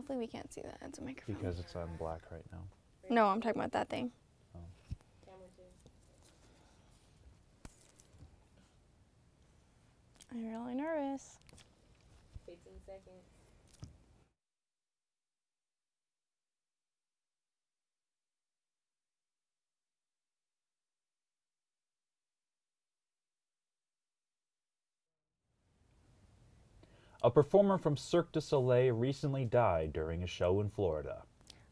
Hopefully we can't see that. It's a microphone. Because it's on black right now. No, I'm talking about that thing. Oh. I'm really nervous. 15 seconds. A performer from Cirque Du Soleil recently died during a show in Florida.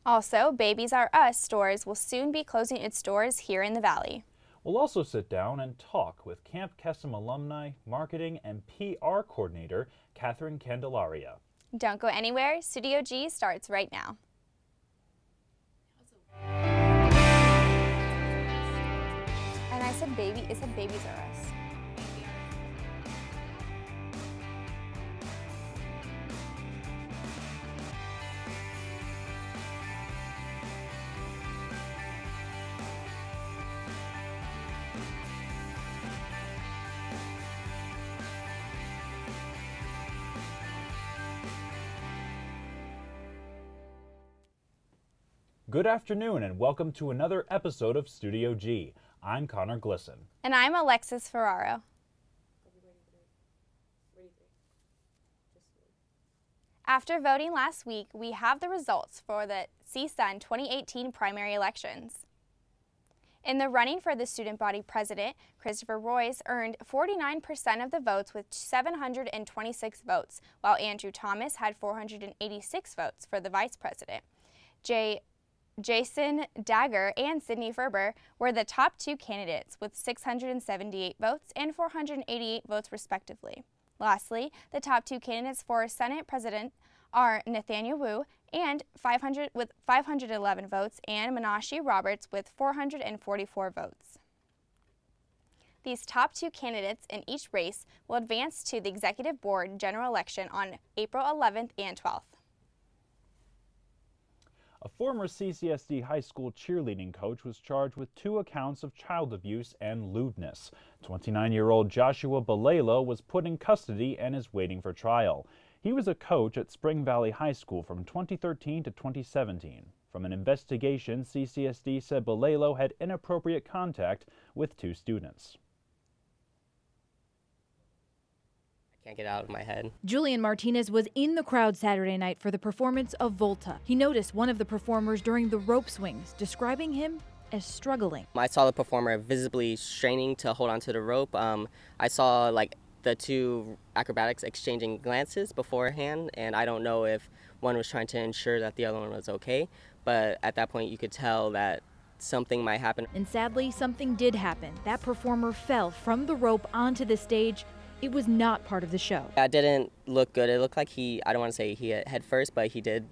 Also, Babies R Us stores will soon be closing its doors here in the Valley. We'll also sit down and talk with Camp Kesem alumni, marketing, and PR coordinator Katherine Candelaria. Don't go anywhere. Studio G starts right now. And I said baby, it said Babies R Us. Good afternoon and welcome to another episode of Studio G. I'm Connor Glisson. And I'm Alexis Ferraro. After voting last week, we have the results for the CSUN 2018 primary elections. In the running for the student body president, Christopher Royce earned 49% of the votes with 726 votes, while Andrew Thomas had 486 votes for the vice president. Jason Dagger and Sydney Ferber were the top two candidates with 678 votes and 488 votes respectively. Lastly, the top two candidates for Senate President are Nathaniel Wu and 511 votes and Menashe Roberts with 444 votes. These top two candidates in each race will advance to the Executive Board general election on April 11th and 12th. A former CCSD high school cheerleading coach was charged with 2 accounts of child abuse and lewdness. 29-year-old Joshua Balelo was put in custody and is waiting for trial. He was a coach at Spring Valley High School from 2013 to 2017. From an investigation, CCSD said Balelo had inappropriate contact with 2 students. Can't get it out of my head. Julian Martinez was in the crowd Saturday night for the performance of Volta. He noticed one of the performers during the rope swings, describing him as struggling. I saw the performer visibly straining to hold onto the rope. I saw the 2 acrobatics exchanging glances beforehand, and I don't know if one was trying to ensure that the other one was okay, but at that point you could tell that something might happen. And sadly, something did happen. That performer fell from the rope onto the stage. It was not part of the show. That didn't look good. It looked like I don't want to say he hit head first, but he did,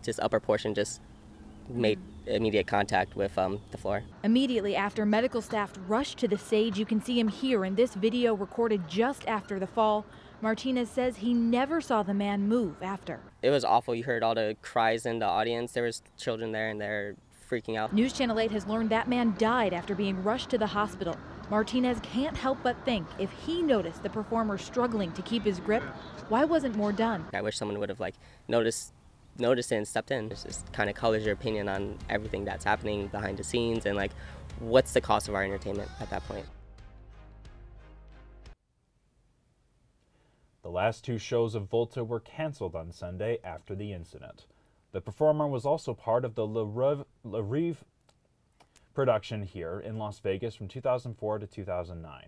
just upper portion just made immediate contact with the floor. Immediately after medical staff rushed to the stage, you can see him here in this video recorded just after the fall. Martinez says he never saw the man move after. It was awful. You heard all the cries in the audience. There was children there and they're freaking out. News Channel 8 has learned that man died after being rushed to the hospital. Martinez can't help but think if he noticed the performer struggling to keep his grip, why wasn't more done? I wish someone would have noticed it and stepped in. It just kind of colors your opinion on everything that's happening behind the scenes and what's the cost of our entertainment at that point. The last 2 shows of Volta were canceled on Sunday after the incident. The performer was also part of the La Rive production here in Las Vegas from 2004 to 2009.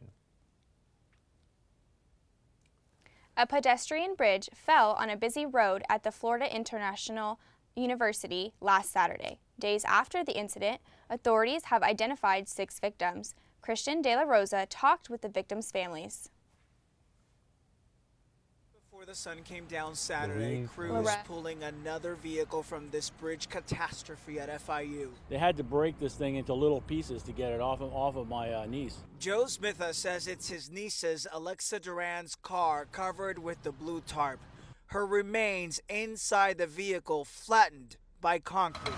A pedestrian bridge fell on a busy road at the Florida International University last Saturday. Days after the incident, authorities have identified 6 victims. Christian De La Rosa talked with the victims' families. Before the sun came down Saturday, crews pulling another vehicle from this bridge catastrophe at FIU. They had to break this thing into little pieces to get it off of my niece. Joe Smitha says it's his niece's Alexa Duran's car covered with the blue tarp. Her remains inside the vehicle flattened by concrete.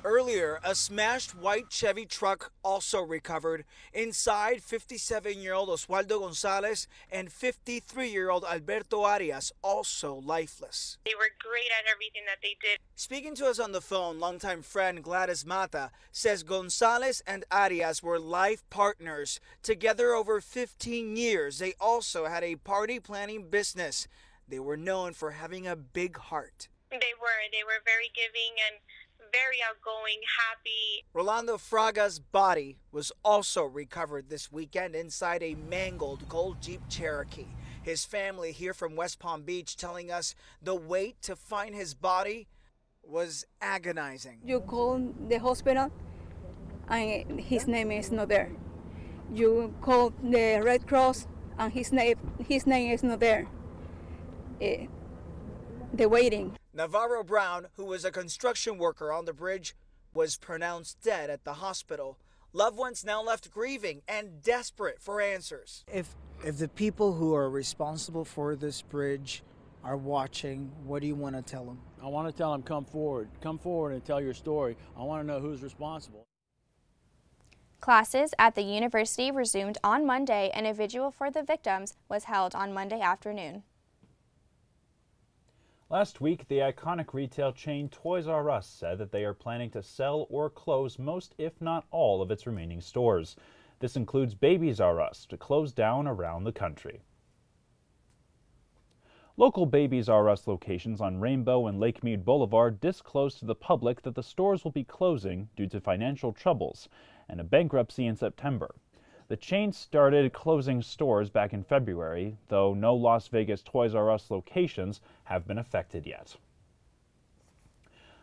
Earlier, a smashed white Chevy truck also recovered. Inside, 57-year-old Oswaldo Gonzalez and 53-year-old Alberto Arias, also lifeless. They were great at everything that they did. Speaking to us on the phone, longtime friend Gladys Mata says Gonzalez and Arias were life partners. Together over 15 years, they also had a party planning business. They were known for having a big heart. They were very giving and very outgoing, happy. Rolando Fraga's body was also recovered this weekend inside a mangled gold Jeep Cherokee. His family here from West Palm Beach telling us the wait to find his body was agonizing. You call the hospital and his name is not there. You call the Red Cross and his name is not there. They're waiting. Navarro Brown, who was a construction worker on the bridge, was pronounced dead at the hospital. Loved ones now left grieving and desperate for answers. If the people who are responsible for this bridge are watching, what do you want to tell them? I want to tell them, come forward and tell your story. I want to know who's responsible. Classes at the university resumed on Monday, and a vigil for the victims was held on Monday afternoon. Last week, the iconic retail chain Toys R Us said that they are planning to sell or close most, if not all, of its remaining stores. This includes Babies R Us, to close down around the country. Local Babies R Us locations on Rainbow and Lake Mead Boulevard disclosed to the public that the stores will be closing due to financial troubles and a bankruptcy in September. The chain started closing stores back in February, though no Las Vegas Toys R Us locations have been affected yet.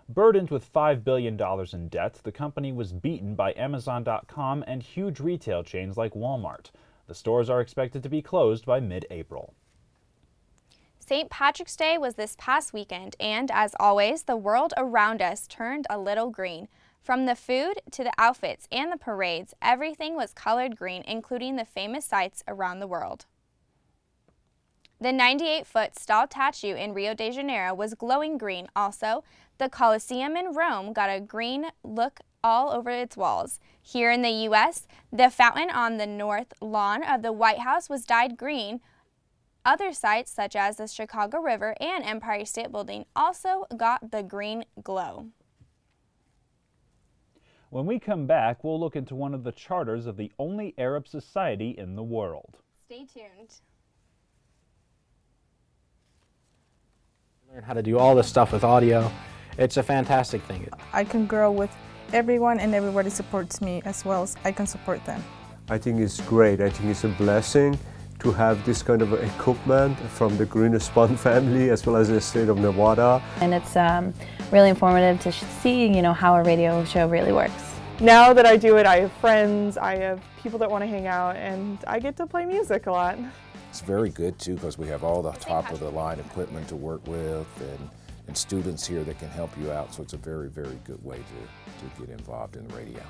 Burdened with $5 billion in debt, the company was beaten by Amazon.com and huge retail chains like Walmart. The stores are expected to be closed by mid-April. St. Patrick's Day was this past weekend, and as always, the world around us turned a little green. From the food to the outfits and the parades, everything was colored green, including the famous sights around the world. The 98-foot stalled statue in Rio de Janeiro was glowing green. Also, the Colosseum in Rome got a green look all over its walls. Here in the U.S., the fountain on the north lawn of the White House was dyed green. Other sites, such as the Chicago River and Empire State Building, also got the green glow. When we come back, we'll look into one of the charters of the only Arab society in the world. Stay tuned. Learn how to do all this stuff with audio. It's a fantastic thing. I can grow with everyone, and everybody supports me as well as I can support them. I think it's great. I think it's a blessing to have this kind of equipment from the Green Spun family as well as the state of Nevada. And it's really informative to see, how a radio show really works. Now that I do it, I have friends, I have people that want to hang out, and I get to play music a lot. It's very good too because we have all the top of the line equipment to work with and students here that can help you out, so it's a very, very good way to get involved in the radio.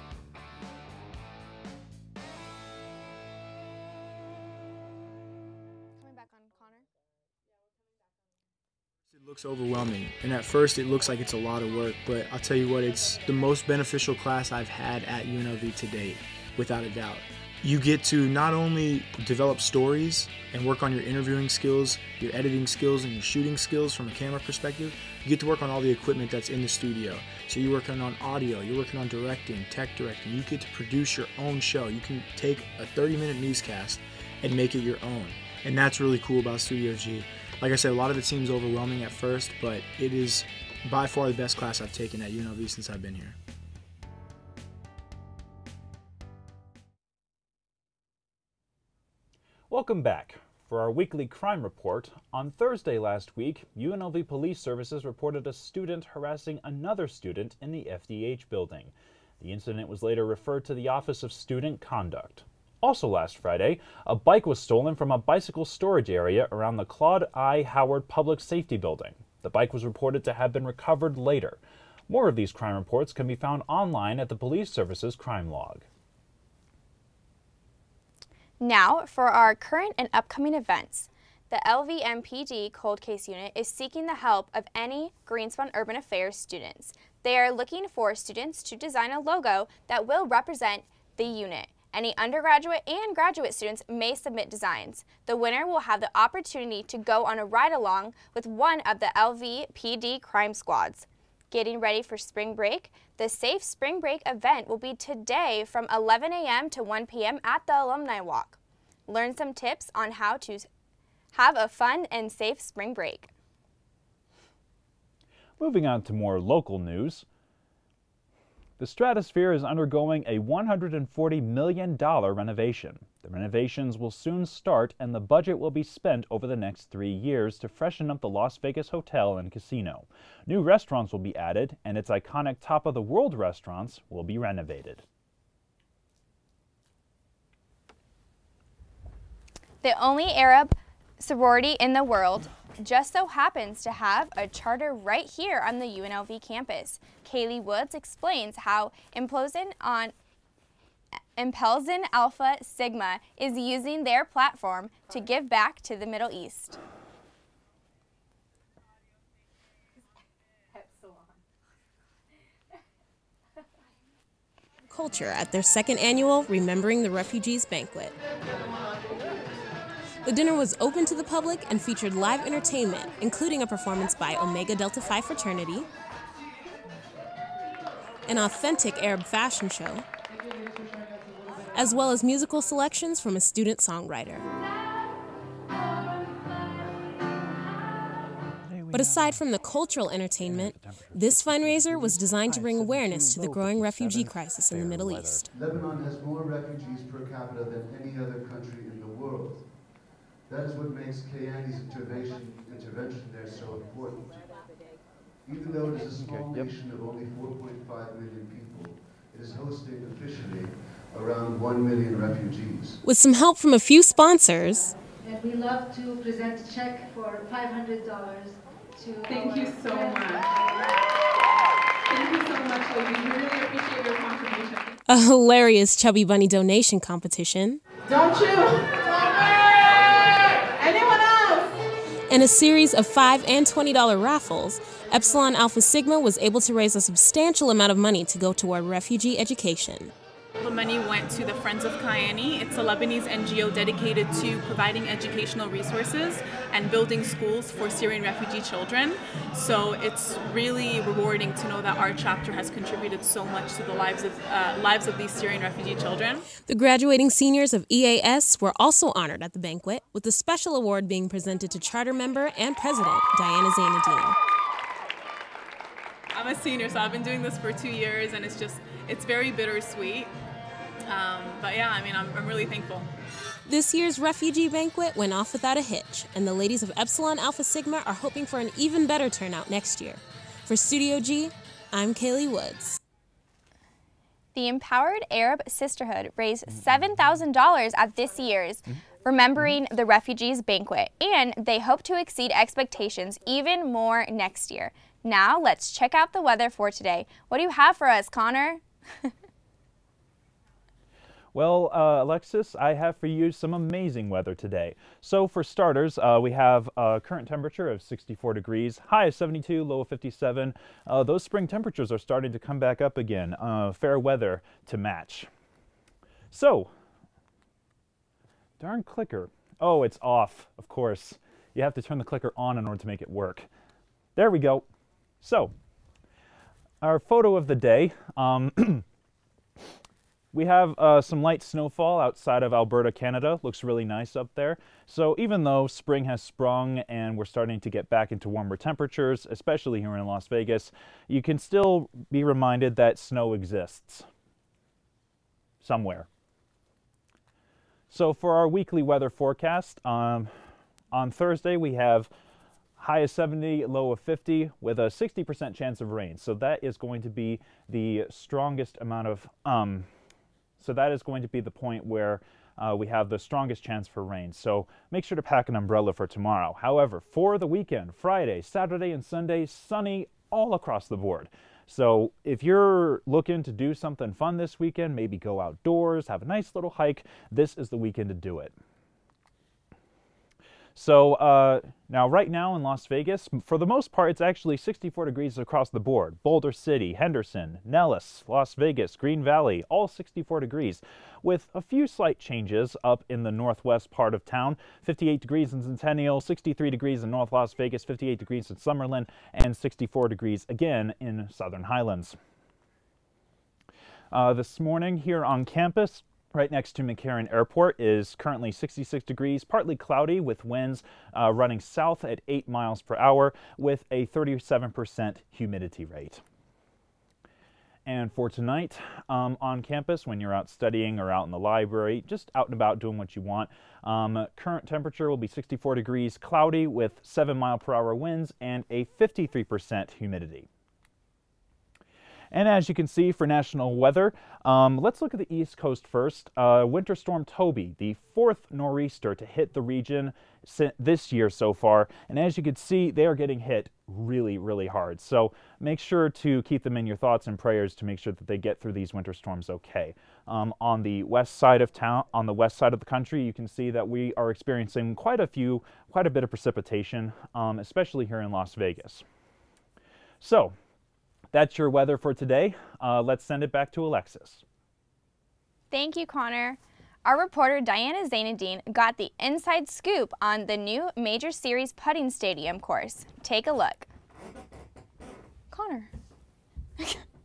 It looks overwhelming, and at first it looks like it's a lot of work, but I'll tell you what, it's the most beneficial class I've had at UNLV to date, without a doubt. You get to not only develop stories and work on your interviewing skills, your editing skills, and your shooting skills from a camera perspective, you get to work on all the equipment that's in the studio. So you're working on audio, you're working on directing, tech directing, you get to produce your own show. You can take a 30-minute newscast and make it your own, and that's really cool about Studio G. Like I said, a lot of it seems overwhelming at first, but it is by far the best class I've taken at UNLV since I've been here. Welcome back. For our weekly crime report, on Thursday last week, UNLV Police Services reported a student harassing another student in the FDH building. The incident was later referred to the Office of Student Conduct. Also last Friday, a bike was stolen from a bicycle storage area around the Claude I. Howard Public Safety Building. The bike was reported to have been recovered later. More of these crime reports can be found online at the Police Services Crime Log. Now for our current and upcoming events. the LVMPD Cold Case Unit is seeking the help of any Greenspun Urban Affairs students. They are looking for students to design a logo that will represent the unit. Any undergraduate and graduate students may submit designs. The winner will have the opportunity to go on a ride-along with one of the LVPD crime squads. Getting ready for spring break? The Safe Spring Break event will be today from 11 a.m. to 1 p.m. at the Alumni Walk. Learn some tips on how to have a fun and safe spring break. Moving on to more local news. The Stratosphere is undergoing a $140 million renovation. The renovations will soon start and the budget will be spent over the next 3 years to freshen up the Las Vegas Hotel and Casino. New restaurants will be added and its iconic top-of-the-world restaurants will be renovated. The only Arab sorority in the world just so happens to have a charter right here on the UNLV campus. Kaylee Woods explains how Impelsin Alpha Sigma is using their platform to give back to the Middle East. Culture at their second annual Remembering the Refugees Banquet. The dinner was open to the public and featured live entertainment, including a performance by Omega Delta Phi fraternity, an authentic Arab fashion show, as well as musical selections from a student songwriter. But aside from the cultural entertainment, this fundraiser was designed to bring awareness to the growing refugee crisis in the Middle East. Lebanon has more refugees per capita than any other country in the world. That is what makes Kayandi's intervention there so important. Even though it is a small nation of only 4.5 million people, it is hosting officially around 1 million refugees. With some help from a few sponsors, and we love to present a check for $500 to Thank you so much. Thank you so much, ladies. We really appreciate your contribution. a hilarious Chubby Bunny donation competition, Don't you? Anyone else? and a series of $5 and $20 raffles, Epsilon Alpha Sigma was able to raise a substantial amount of money to go toward refugee education. The money went to the Friends of Kayani. It's a Lebanese NGO dedicated to providing educational resources and building schools for Syrian refugee children. So it's really rewarding to know that our chapter has contributed so much to the lives of these Syrian refugee children. The graduating seniors of EAS were also honored at the banquet, with the special award being presented to charter member and president Diana Zainadine. I'm a senior, so I've been doing this for 2 years, and it's very bittersweet. But yeah, I mean, I'm really thankful. This year's refugee banquet went off without a hitch, and the ladies of Epsilon Alpha Sigma are hoping for an even better turnout next year. For Studio G, I'm Kaylee Woods. The Empowered Arab Sisterhood raised $7,000 at this year's Remembering the Refugees banquet, and they hope to exceed expectations even more next year. Now, let's check out the weather for today. What do you have for us, Connor? Well, Alexis, I have for you some amazing weather today. So for starters, we have a current temperature of 64 degrees, high of 72, low of 57. Those spring temperatures are starting to come back up again. Fair weather to match. So, darn clicker. Oh, it's off, of course. You have to turn the clicker on in order to make it work. There we go. So, our photo of the day. We have some light snowfall outside of Alberta, Canada. Looks really nice up there. So even though spring has sprung and we're starting to get back into warmer temperatures, especially here in Las Vegas, you can still be reminded that snow exists somewhere. So for our weekly weather forecast, on Thursday we have high of 70, low of 50, with a 60% chance of rain. So that is going to be the strongest amount of... So that is going to be the point where we have the strongest chance for rain. So make sure to pack an umbrella for tomorrow. However, for the weekend, Friday, Saturday, and Sunday, sunny all across the board. So if you're looking to do something fun this weekend, maybe go outdoors, have a nice little hike, this is the weekend to do it. So now right now in Las Vegas, for the most part, it's actually 64 degrees across the board. Boulder City, Henderson, Nellis, Las Vegas, Green Valley, all 64 degrees, with a few slight changes up in the northwest part of town. 58 degrees in Centennial, 63 degrees in North Las Vegas, 58 degrees in Summerlin, and 64 degrees again in Southern Highlands. This morning here on campus, right next to McCarran Airport, is currently 66 degrees, partly cloudy with winds running south at 8 miles per hour with a 37% humidity rate. And for tonight on campus, when you're out studying or out in the library, just out and about doing what you want, current temperature will be 64 degrees, cloudy with 7-mile-per-hour winds and a 53% humidity. And as you can see for national weather, let's look at the East Coast first. Winter Storm Toby, the 4th nor'easter to hit the region this year so far. And as you can see, they are getting hit really, really hard. So make sure to keep them in your thoughts and prayers to make sure that they get through these winter storms okay. On the west side of town, on the west side of the country, you can see that we are experiencing quite a bit of precipitation, especially here in Las Vegas. So that's your weather for today. Let's send it back to Alexis. Thank you, Connor. Our reporter Diana Zainadine got the inside scoop on the new Major Series putting stadium course. Take a look. Connor.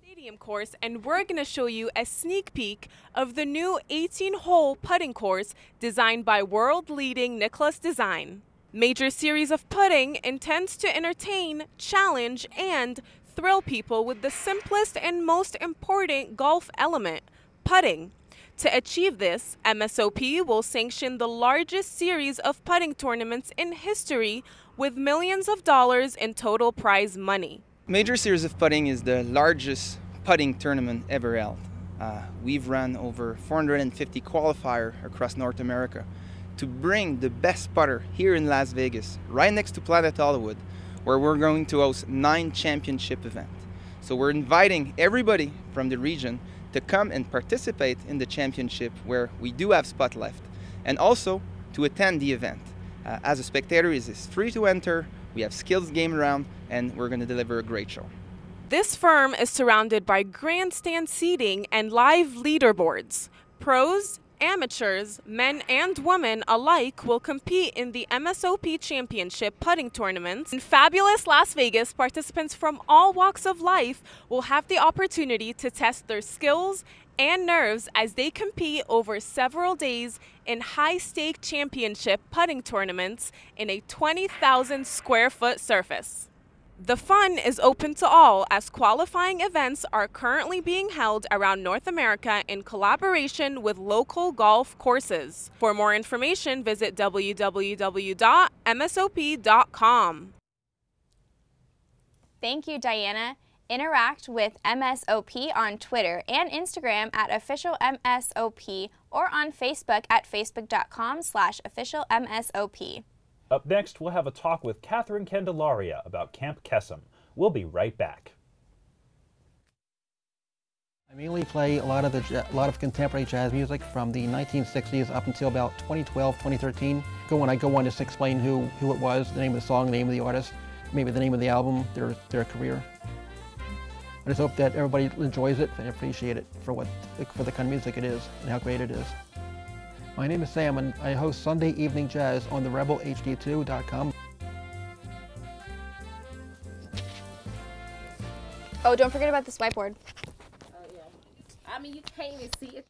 Stadium course, and we're going to show you a sneak peek of the new 18-hole putting course designed by world-leading Nicklaus Design. Major Series of Putting intends to entertain, challenge, and thrill people with the simplest and most important golf element, putting. To achieve this, MSOP will sanction the largest series of putting tournaments in history with millions of dollars in total prize money. Major Series of Putting is the largest putting tournament ever held. We've run over 450 qualifiers across North America to bring the best putter here in Las Vegas, right next to Planet Hollywood, where we're going to host 9 championship events. So we're inviting everybody from the region to come and participate in the championship where we do have spot left, and also to attend the event. As a spectator, it's free to enter, we have skills game around, and we're going to deliver a great show. This firm is surrounded by grandstand seating and live leaderboards. Pros, amateurs, men and women alike will compete in the MSOP Championship putting tournaments. In fabulous Las Vegas, participants from all walks of life will have the opportunity to test their skills and nerves as they compete over several days in high-stake championship putting tournaments in a 20,000 square foot surface. The fun is open to all as qualifying events are currently being held around North America in collaboration with local golf courses. For more information, visit www.msop.com. Thank you, Diana. Interact with MSOP on Twitter and Instagram at officialmsop or on Facebook at facebook.com/officialmsop. Up next, we'll have a talk with Katherine Candelaria about Camp Kesem. We'll be right back. I mainly play a lot of contemporary jazz music from the 1960s up until about 2012, 2013. When I go on, just explain who it was, the name of the song, the name of the artist, maybe the name of the album, their career. I just hope that everybody enjoys it and appreciate it for the kind of music it is and how great it is. My name is Sam, and I host Sunday Evening Jazz on the rebelhd2.com. Oh, don't forget about this whiteboard. Oh, yeah. I mean, you can't even see it.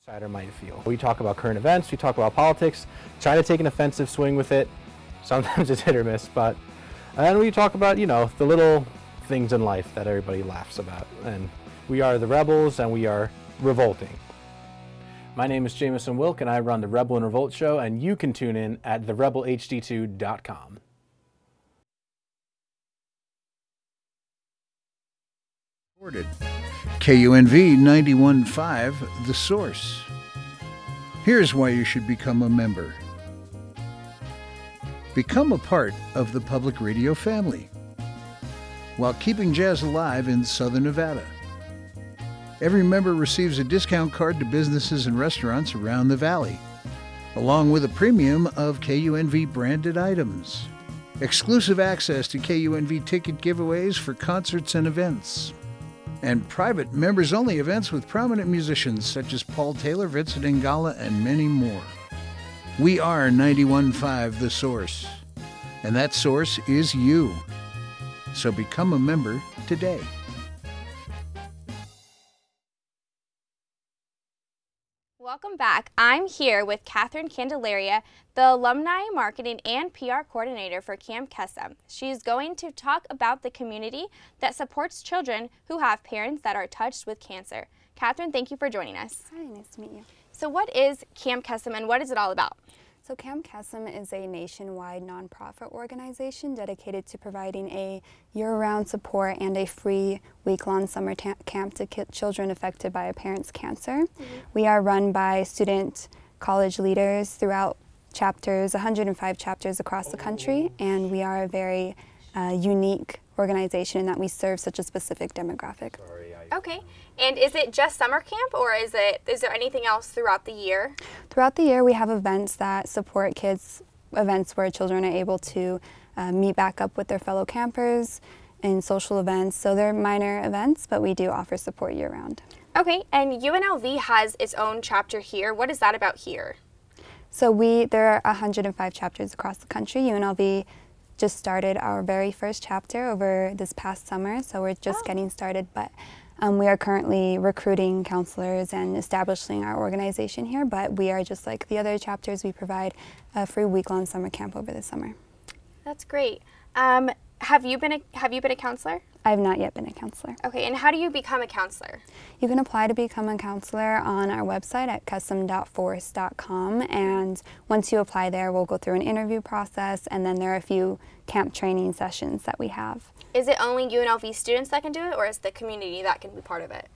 Outsider might feel. We talk about current events, we talk about politics, try to take an offensive swing with it. Sometimes it's hit or miss, but and then we talk about, you know, the little things in life that everybody laughs about. And we are the Rebels, and we are revolting. My name is Jameson Wilk, and I run the Rebel and Revolt show, and you can tune in at therebelhd2.com. KUNV 91.5, The Source. Here's why you should become a member. Become a part of the public radio family while keeping jazz alive in Southern Nevada. Every member receives a discount card to businesses and restaurants around the valley, along with a premium of KUNV branded items. Exclusive access to KUNV ticket giveaways for concerts and events. And private members-only events with prominent musicians such as Paul Taylor, Vincent Ingala, and many more. We are 91.5 The Source, and that source is you. So become a member today. Welcome back. I'm here with Katherine Candelaria, the Alumni Marketing and PR Coordinator for Camp Kesem. She's going to talk about the community that supports children who have parents that are touched with cancer. Katherine, thank you for joining us. Hi, nice to meet you. So what is Camp Kesem and what is it all about? So Camp Kesem is a nationwide nonprofit organization dedicated to providing a year-round support and a free week-long summer camp to children affected by a parent's cancer. We are run by student college leaders throughout chapters, 105 chapters across the country, and we are a very unique organization in that we serve such a specific demographic. Okay, and is it just summer camp or is there anything else throughout the year? Throughout the year we have events that support kids, events where children are able to meet back up with their fellow campers and social events. So they're minor events, but we do offer support year-round. Okay, and UNLV has its own chapter here. What is that about here? So there are 105 chapters across the country. UNLV just started our very first chapter over this past summer, so we're just getting started, but we are currently recruiting counselors and establishing our organization here, but we are just like the other chapters. We provide a free week-long summer camp over the summer. That's great. Have you been a counselor? I have not yet been a counselor. Okay, and how do you become a counselor? You can apply to become a counselor on our website at kesem.force.com, and once you apply there, we'll go through an interview process, and then there are a few camp training sessions that we have. Is it only UNLV students that can do it, or is the community that can be part of it?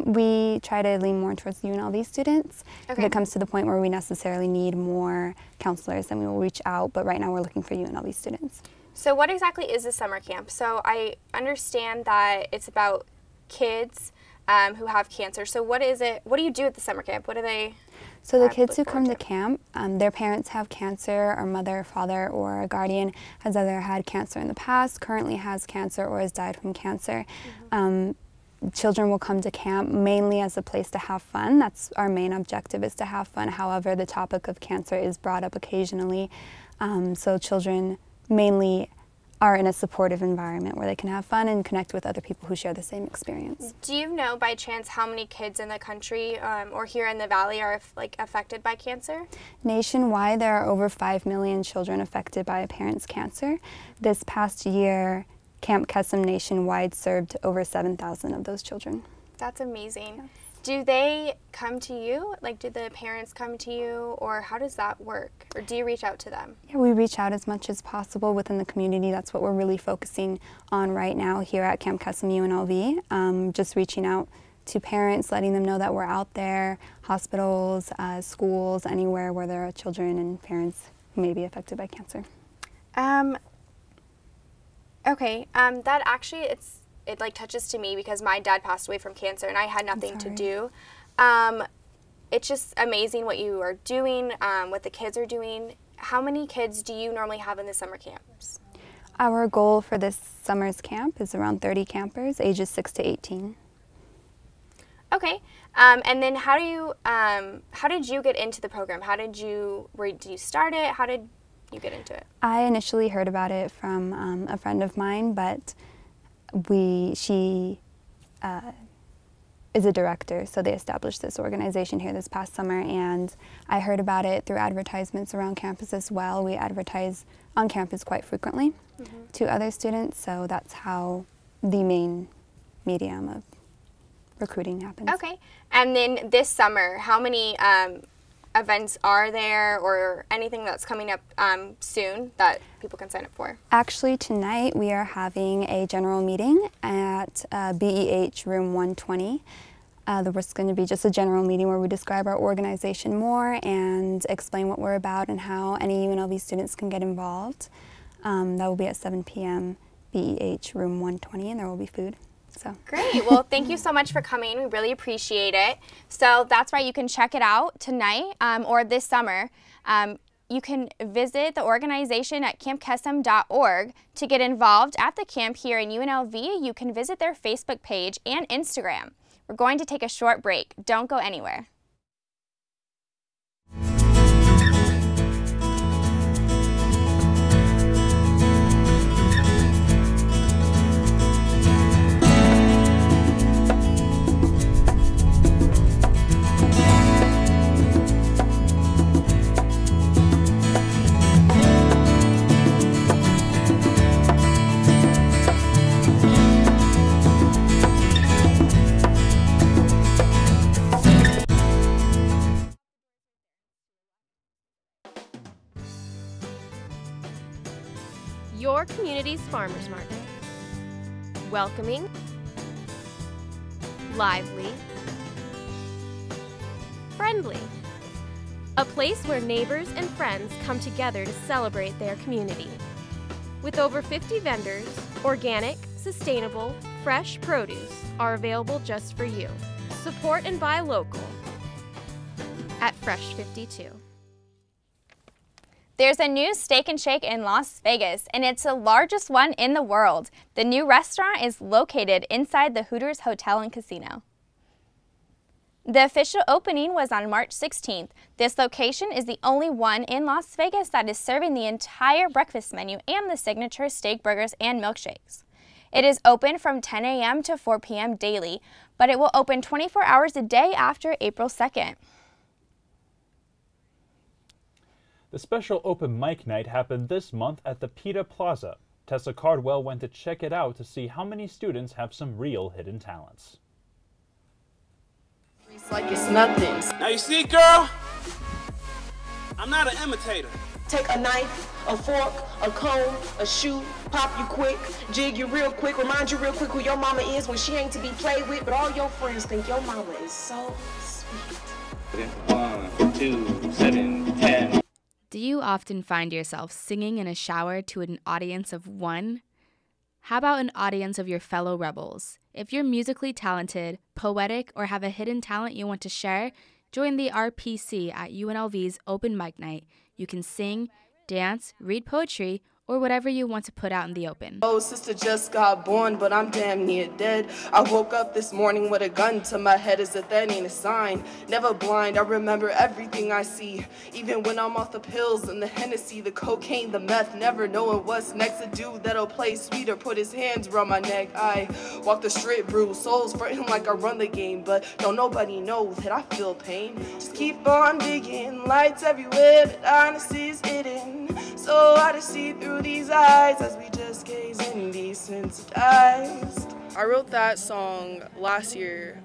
We try to lean more towards UNLV students. Okay. If it comes to the point where we necessarily need more counselors, then we will reach out, but right now we're looking for UNLV students. So what exactly is a summer camp? So I understand that it's about kids who have cancer. So what is it? What do you do at the summer camp? What do they? So the kids who come to camp, their parents have cancer, or mother, father, or a guardian has either had cancer in the past, currently has cancer, or has died from cancer. Children will come to camp mainly as a place to have fun. That's our main objective, is to have fun. However, the topic of cancer is brought up occasionally. So children mainly are in a supportive environment where they can have fun and connect with other people who share the same experience. Do you know by chance how many kids in the country or here in the valley are affected by cancer? Nationwide, there are over 5 million children affected by a parent's cancer. This past year, Camp Kesem nationwide served over 7,000 of those children. That's amazing. Yes. Do they come to you? Like, do the parents come to you, or how does that work? Or do you reach out to them? Yeah, we reach out as much as possible within the community. That's what we're really focusing on right now here at Camp Kesem UNLV. Just reaching out to parents, letting them know that we're out there, hospitals, schools, anywhere where there are children and parents who may be affected by cancer. Okay, that actually, it like touches to me because my dad passed away from cancer and I had nothing to do. It's just amazing what you are doing, what the kids are doing. How many kids do you normally have in the summer camps? Our goal for this summer's camp is around 30 campers, ages 6 to 18. Okay, and then how did you get into the program? Did you start it? How did you get into it? I initially heard about it from a friend of mine, but she is a director, so they established this organization here this past summer, and I heard about it through advertisements around campus as well. We advertise on campus quite frequently to other students, so that's how the main medium of recruiting happens. Okay, and then this summer, how many events are there, or anything that's coming up soon that people can sign up for? Actually, tonight we are having a general meeting at BEH room 120. There's going to be just a general meeting where we describe our organization more and explain what we're about and how any UNLV students can get involved. That will be at 7 p.m. BEH room 120, and there will be food. So great. Well, thank you so much for coming. We really appreciate it. So that's right. You can check it out tonight or this summer. You can visit the organization at campkesem.org to get involved at the camp here in UNLV. You can visit their Facebook page and Instagram. We're going to take a short break. Don't go anywhere. Your community's farmers market. Welcoming, lively, friendly. A place where neighbors and friends come together to celebrate their community. With over 50 vendors, organic, sustainable, fresh produce are available just for you. Support and buy local at Fresh 52. There's a new Steak and Shake in Las Vegas, and it's the largest one in the world. The new restaurant is located inside the Hooters Hotel and Casino. The official opening was on March 16th. This location is the only one in Las Vegas that is serving the entire breakfast menu and the signature steak burgers and milkshakes. It is open from 10 a.m. to 4 p.m. daily, but it will open 24 hours a day after April 2nd. The special open mic night happened this month at the PETA Plaza. Tessa Cardwell went to check it out to see how many students have some real hidden talents. It's like it's nothing. Now you see, girl, I'm not an imitator. Take a knife, a fork, a comb, a shoe, pop you quick, jig you real quick, remind you real quick who your mama is when she ain't to be played with, but all your friends think your mama is so sweet. 1, 2, 7, 10. Do you often find yourself singing in a shower to an audience of one? How about an audience of your fellow rebels? If you're musically talented, poetic, or have a hidden talent you want to share, join the RPC at UNLV's Open Mic Night. You can sing, dance, read poetry, or whatever you want to put out in the open. Oh, sister just got born, but I'm damn near dead. I woke up this morning with a gun to my head as if that ain't a sign. Never blind, I remember everything I see. Even when I'm off the pills and the Hennessy, the cocaine, the meth, never knowing what's next. A dude that'll play sweeter, put his hands around my neck. I walk the straight bruise, souls fretting like I run the game, but don't nobody know that I feel pain. Just keep on digging, lights everywhere, but honesty's hidden. So hard to see through these eyes as we just gaze and desensitized. I wrote that song last year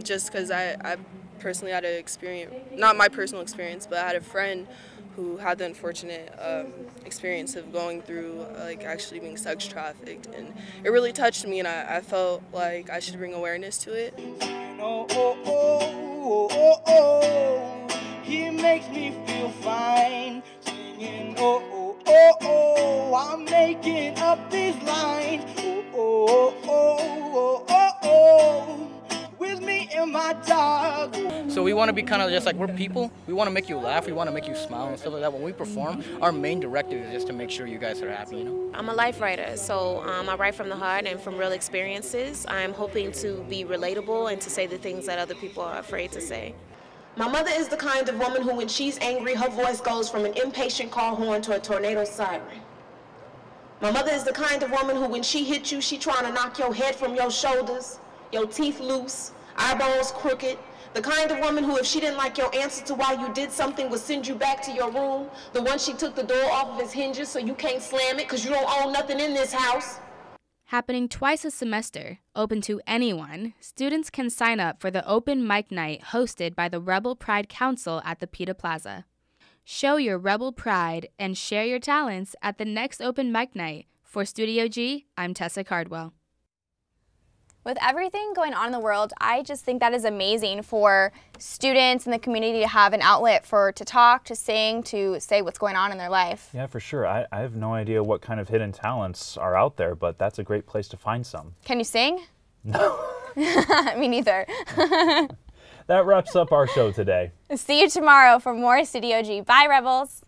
just because I personally had an experience, not my personal experience, but I had a friend who had the unfortunate experience of going through like actually being sex trafficked, and it really touched me, and I felt like I should bring awareness to it. Oh, oh, oh, oh, oh, he makes me feel fine, singing, oh, oh, oh, oh, I'm making up these lines, oh, oh, oh, oh, oh, oh, with me and my dog. So we want to be kind of just like, we're people. We want to make you laugh. We want to make you smile and stuff like that. When we perform, our main directive is just to make sure you guys are happy, you know? I'm a life writer, so I write from the heart and from real experiences. I'm hoping to be relatable and to say the things that other people are afraid to say. My mother is the kind of woman who, when she's angry, her voice goes from an impatient car horn to a tornado siren. My mother is the kind of woman who, when she hits you, she trying to knock your head from your shoulders, your teeth loose, eyeballs crooked. The kind of woman who, if she didn't like your answer to why you did something, would send you back to your room. The one she took the door off of its hinges so you can't slam it because you don't own nothing in this house. Happening twice a semester, open to anyone, students can sign up for the Open Mic Night hosted by the Rebel Pride Council at the PETA Plaza. Show your rebel pride and share your talents at the next Open Mic Night. For Studio G, I'm Tessa Cardwell. With everything going on in the world, I just think that is amazing for students in the community to have an outlet to talk, to sing, to say what's going on in their life. Yeah, for sure. I have no idea what kind of hidden talents are out there, but that's a great place to find some. Can you sing? No. Me neither. That wraps up our show today. See you tomorrow for more Studio G. Bye, Rebels.